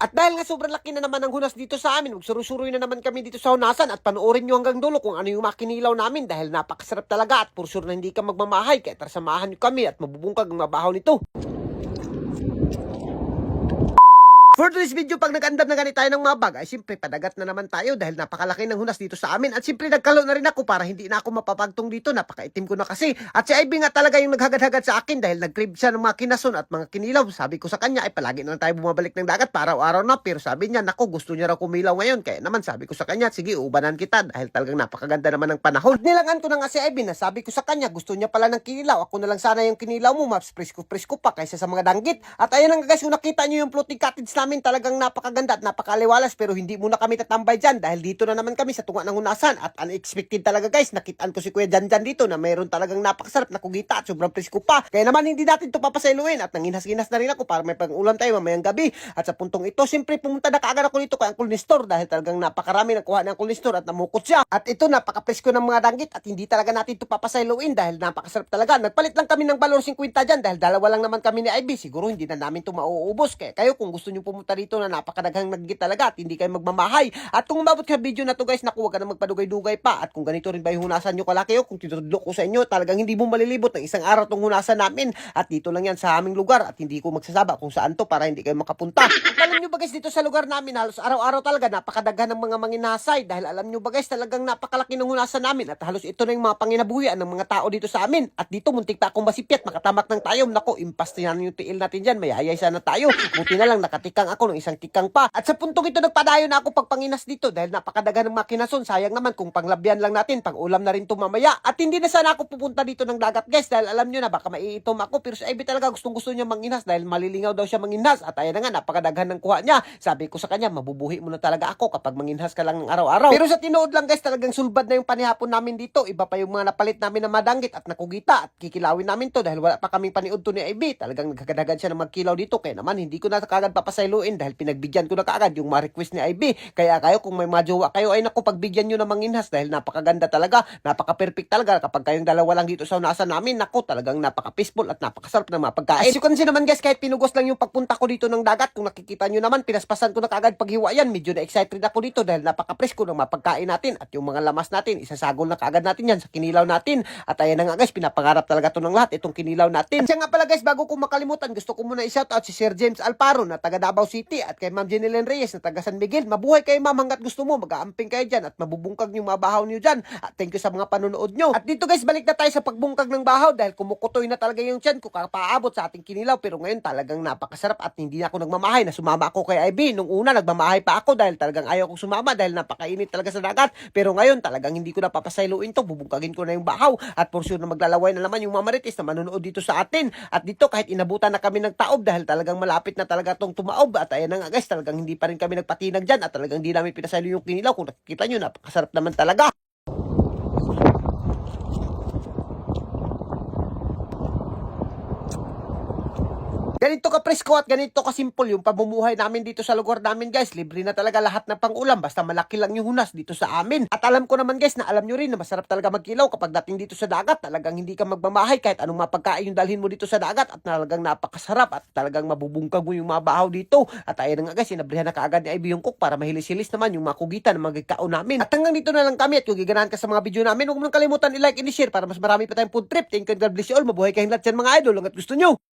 At dahil nga sobrang laki na naman ng hunas dito sa amin, magsurusuroy na naman kami dito sa hunasan at panoorin nyo hanggang dulo kung ano yung makinilaw namin dahil napakasarap talaga at for sure na hindi ka magmamahay. Kaya tara samahan nyo kami at mabubungkag ang mabahaw nito. For this video, pag nag-andam na ganit tayo ng mga bag, ay siyempre padagat na naman tayo dahil napakalaki ng hunas dito sa amin. At siyempre nagkalo na rin ako para hindi na ako mapapagtong dito, napakaitim ko na kasi. At si Ivy nga talaga yung naghagad-hagad sa akin dahil nag-crib siya ng mga kinason at mga kinilaw. Sabi ko sa kanya, ay palagi na lang tayo bumabalik ng dagat para araw-araw na. Pero sabi niya, naku, gusto niya raw kumilaw ngayon. Kaya naman sabi ko sa kanya, sige, ubanan kita dahil talagang napakaganda naman ng panahon. Nilangan ko na nga si Ivy na sabi ko sa kanya, gusto niya pala ng kinilaw. Ako na lang sana yung kinilaw mo, mas presko-presko pa kaysa sa mga danggit. At ayun nga guys, kung nakita niyo yung floating cottage namin, talagang napakaganda at napakaliwalas, pero hindi muna kami tatambay dyan dahil dito na naman kami sa tunga ng hunasan at unexpected talaga guys, nakitaan ko si Kuya Janjan dito na mayroon talagang napakasarap na kugita at sobrang presko pa. Kaya naman hindi natin ito papasailuin at nanginhas-ginhas na rin ako para may pang-ulam tayo mamayang gabi. At sa puntong ito, siyempre pumunta na kaagad ako dito kay Uncle Nestor dahil talagang napakarami nakuha ni Uncle Nestor at namukot siya. At ito napakapresko ng mga danggit at hindi talaga natin ito papasailuin dahil napakasarap talaga. Nagpalit lang kami ng balor 50 dyan dahil dalawa lang naman kami ni Ivy. Siguro hindi na namin ito mauubos. Kaya kayo kung gusto nyo pumunta dito na napakadaghang naggit talaga at hindi kayo magmamahay. At kung umabot ka video na to guys, naku, wag ka na magpadugay-dugay pa. At kung ganito rin ba yung hunasan nyo kalaki o kung tinutudlo ko sa inyo, talagang hindi mo malilibot ng isang araw tong hunasan namin. At dito lang yan sa aming lugar at hindi ko magsasaba kung saan to para hindi kayo makapunta. At alam nyo ba guys, dito sa lugar namin halos araw-araw talaga napakadaghan ng mga manginasay dahil alam nyo ba guys, talagang napakalaki ng hunasan namin at halos ito na yung mga panginabuhian ng mga tao dito sa amin. At dito muntik pa akong masipyat, makatamak ng tayom. Naku, impas na yung tiil natin dyan, mayayay sana tayo. Buti na lang nakatikang ako ng isang tikang pa. At sa puntong ito nagpadayo na ako pagpanginas dito dahil napakadagan ng mga kinason. Sayang naman kung panglabyan lang natin, pang ulam na rin to mamaya. At hindi na sana ako pupunta dito ng dagat guys dahil alam nyo na baka maiitom ako. Pero si Ivy talaga gustong gusto niya manginas dahil malilingaw daw siya manginas. At ayan na nga, napakadaghan ng kuha niya. Sabi ko sa kanya, mabubuhi mo na talaga ako kapag manginhas ka lang ng araw-araw. Pero sa tinood lang guys, talagang sulbad na yung panihapon namin dito. Iba pa yung mga napalit namin na madanggit at nakugita at kikilawin namin to dahil wala pa kaming paniod to ni Ivy. Talagang nagkagadagan siya ng magkilaw dito. Kaya naman hindi ko na kaagad papasailuin dahil pinagbigyan ko na kaagad yung mga request ni Ivy. Kaya kayo kung may majowa kayo ay naku, pagbigyan nyo na manginhas dahil napakaganda talaga, napaka-perfect talaga kapag kayong dalawa lang dito sa hunasan namin. Naku, talagang napaka-peaceful at napakasarap ng mga pagkain. As you can see naman guys, kahit pinugos lang yung pagpunta ko dito ng dagat, kung nakikita nyo naman, pinaspasan ko na kaagad paghiwa yan. Medyo na-excited ako dito dahil napaka-presko ng mga pagkain natin at yung mga lamas natin, isasagol na kaagad natin yan sa kinilaw natin. At ayan na nga guys, pinapangarap talaga to ng lahat, itong kinilaw natin. At siya nga pala guys, bago ko makalimutan, gusto ko muna i-shoutout si Sir James Alparo na taga Davao City at kay Ma'am Jeneline Reyes na taga San Miguel. Mabuhay kayo ma'am hanggat gusto mo, mag-aamping kayo dyan at mabubungkag yung mga bahaw nyo dyan. At thank you sa mga panonood nyo. At dito guys, balik na tayo sa pagbungkag ng bahaw dahil kumukutoy na talaga yung tiyan ko kapaabot sa ating kinilaw. Pero ngayon talagang napakasarap at hindi na ako nagmamahay na sumama ako kay Ivy. Nung una nagmamahay pa ako dahil talagang ayaw kong sumama dahil napakainit talaga sa dagat. Pero ngayon talagang hindi ko na papasailuin to, bubungkagin ko na yung bahaw at for sure na maglalaway na naman yung mga marites na manonood dito sa atin. At dito kahit inabutan na kami ng taob dahil talagang malapit na talaga tong tumaob. At ayan na nga guys, talagang hindi pa rin kami nagpatinag dyan at talagang hindi namin pinasalo yung kinilaw. Kung nakikita nyo, napakasarap naman talaga. Ganito ka presko at ganito ka simple yung pamumuhay namin dito sa lugar namin guys. Libre na talaga lahat ng pang-ulam basta malaki lang yung hunas dito sa amin. At alam ko naman guys na alam nyo rin na masarap talaga magkilaw kapag dating dito sa dagat. Talagang hindi ka magmamahay kahit anong mapagkain yung dalhin mo dito sa dagat at talagang napakasarap at talagang mabubungkag mo yung mga bahaw dito. At ayun nga guys, sinabrihan na kaagad ni Ivy yung cook para mahilis-hilis naman yung mga kugitan ng mga kao namin. At hanggang dito na lang kami at kung giganahan ka sa mga video namin, huwag mo nang kalimutan i-like and i-share para mas marami pa tayong food trip. Thank you and God bless you all. Mabuhay kayong lahat dyan mga idol hanggat gusto nyo.